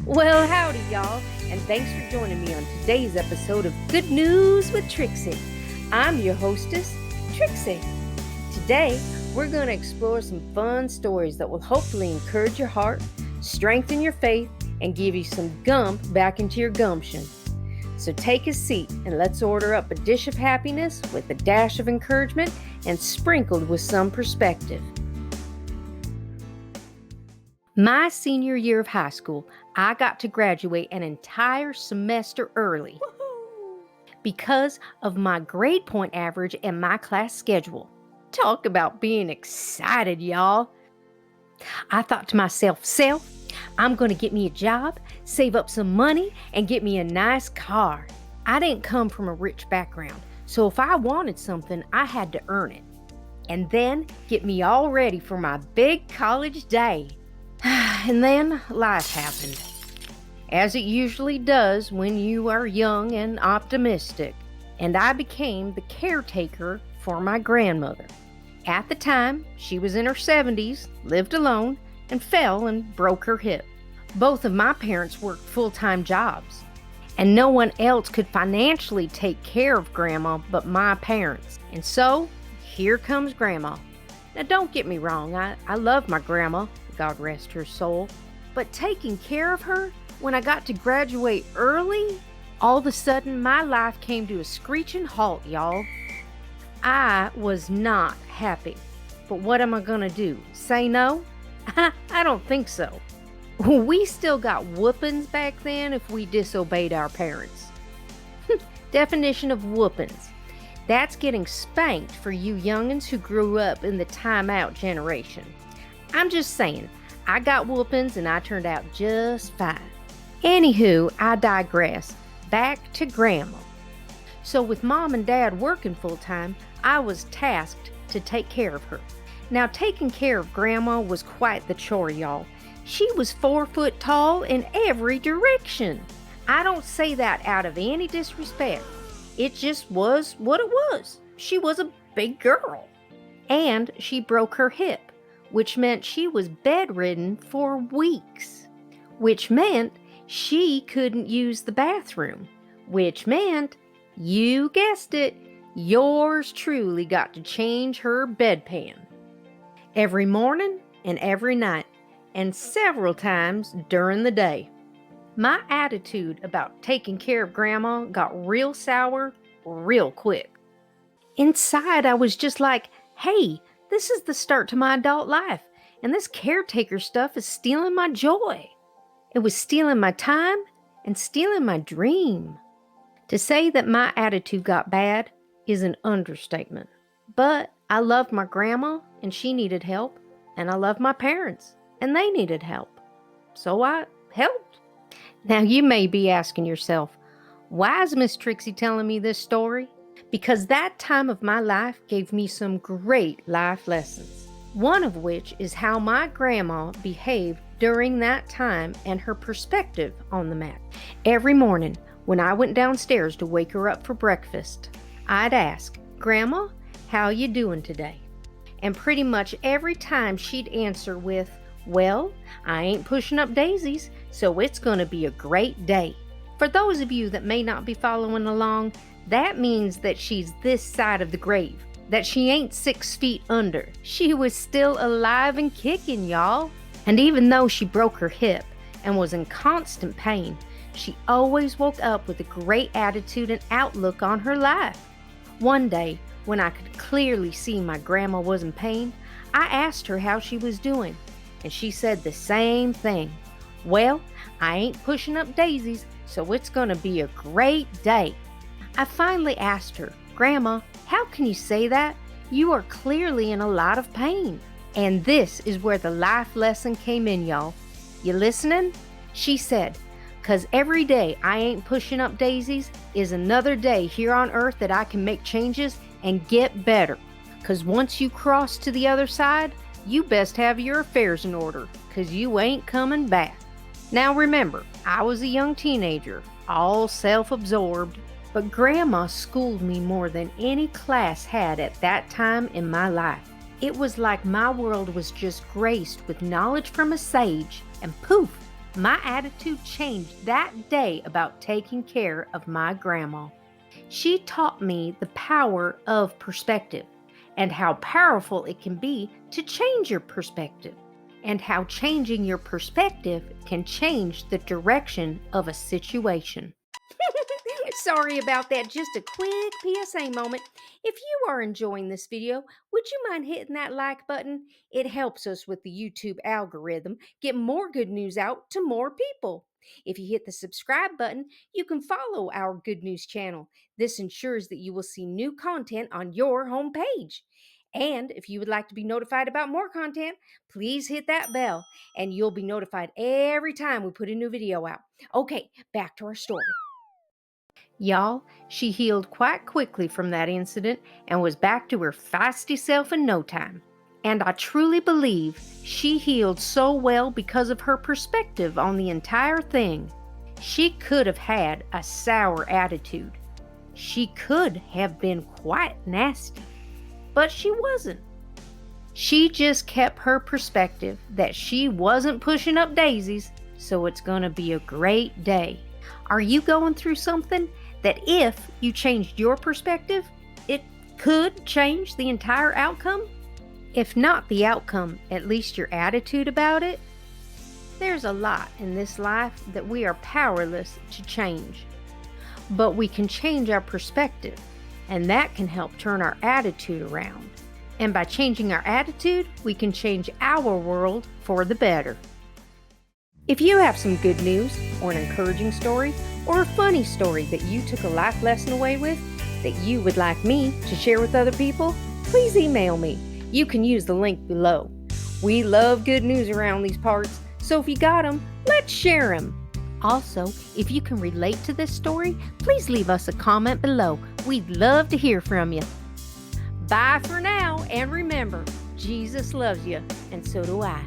Well, howdy, y'all, and thanks for joining me on today's episode of Good News with Trixie. I'm your hostess, Trixie. Today, we're going to explore some fun stories that will hopefully encourage your heart, strengthen your faith, and give you some gump back into your gumption. So take a seat and let's order up a dish of happiness with a dash of encouragement and sprinkled with some perspective. My senior year of high school, I got to graduate an entire semester early because of my grade point average and my class schedule. Talk about being excited, y'all. I thought to myself, I'm going to get me a job, save up some money, and get me a nice car. I didn't come from a rich background, so if I wanted something, I had to earn it. And then get me all ready for my big college day. And then life happened, as it usually does when you are young and optimistic, and I became the caretaker for my grandmother. At the time, she was in her 70s, lived alone, and fell and broke her hip. Both of my parents worked full-time jobs, and no one else could financially take care of Grandma but my parents. And so, here comes Grandma. Now don't get me wrong, I love my grandma, God rest her soul, but taking care of her when I got to graduate early, all of a sudden my life came to a screeching halt, y'all. I was not happy, but what am I gonna do? Say no? I don't think so. We still got whoopings back then if we disobeyed our parents. Definition of whoopings. That's getting spanked for you youngins who grew up in the timeout generation. I'm just saying, I got whoopings and I turned out just fine. Anywho, I digress. Back to Grandma. So with Mom and Dad working full-time, I was tasked to take care of her. Now, taking care of Grandma was quite the chore, y'all. She was 4 foot tall in every direction. I don't say that out of any disrespect. It just was what it was. She was a big girl. And she broke her hip, which meant she was bedridden for weeks, which meant she couldn't use the bathroom, which meant, you guessed it, yours truly got to change her bedpan. Every morning and every night, and several times during the day. My attitude about taking care of Grandma got real sour real quick. Inside, I was just like, hey, this is the start to my adult life, and this caretaker stuff is stealing my joy. It was stealing my time and stealing my dream. To say that my attitude got bad is an understatement. But I loved my grandma, and she needed help, and I loved my parents, and they needed help. So I helped. Now you may be asking yourself, why is Miss Trixie telling me this story? Because that time of my life gave me some great life lessons. One of which is how my grandma behaved during that time and her perspective on the matter. Every morning when I went downstairs to wake her up for breakfast, I'd ask, Grandma, how you doing today? And pretty much every time she'd answer with, well, I ain't pushing up daisies, so it's going to be a great day. For those of you that may not be following along, that means that she's this side of the grave, that she ain't 6 feet under. She was still alive and kicking, y'all. And even though she broke her hip and was in constant pain, she always woke up with a great attitude and outlook on her life. One day, when I could clearly see my grandma was in pain, I asked her how she was doing, and she said the same thing. Well, I ain't pushing up daisies, so it's gonna be a great day. I finally asked her, Grandma, how can you say that? You are clearly in a lot of pain. And this is where the life lesson came in, y'all. You listening? She said, 'cause every day I ain't pushing up daisies is another day here on earth that I can make changes and get better. 'Cause once you cross to the other side, you best have your affairs in order, 'cause you ain't coming back. Now remember, I was a young teenager, all self-absorbed, but Grandma schooled me more than any class had at that time in my life. It was like my world was just graced with knowledge from a sage, and poof, My attitude changed that day about taking care of my grandma. She taught me the power of perspective and how powerful it can be to change your perspective, and how changing your perspective can change the direction of a situation. Sorry about that. Just a quick PSA moment. If you are enjoying this video, would you mind hitting that like button? It helps us with the YouTube algorithm get more good news out to more people. If you hit the subscribe button, you can follow our good news channel. This ensures that you will see new content on your homepage. And if you would like to be notified about more content, please hit that bell and you'll be notified every time we put a new video out. Okay, back to our story. Y'all, she healed quite quickly from that incident and was back to her feisty self in no time. And I truly believe she healed so well because of her perspective on the entire thing. She could have had a sour attitude. She could have been quite nasty, but she wasn't. She just kept her perspective that she wasn't pushing up daisies, so it's gonna be a great day. Are you going through something that if you changed your perspective, it could change the entire outcome? If not the outcome, at least your attitude about it? There's a lot in this life that we are powerless to change. But we can change our perspective, and that can help turn our attitude around. And by changing our attitude, we can change our world for the better. If you have some good news, or an encouraging story, or a funny story that you took a life lesson away with that you would like me to share with other people, please email me. You can use the link below. We love good news around these parts, so if you got them, let's share them. Also, if you can relate to this story, please leave us a comment below. We'd love to hear from you. Bye for now, and remember, Jesus loves you, and so do I.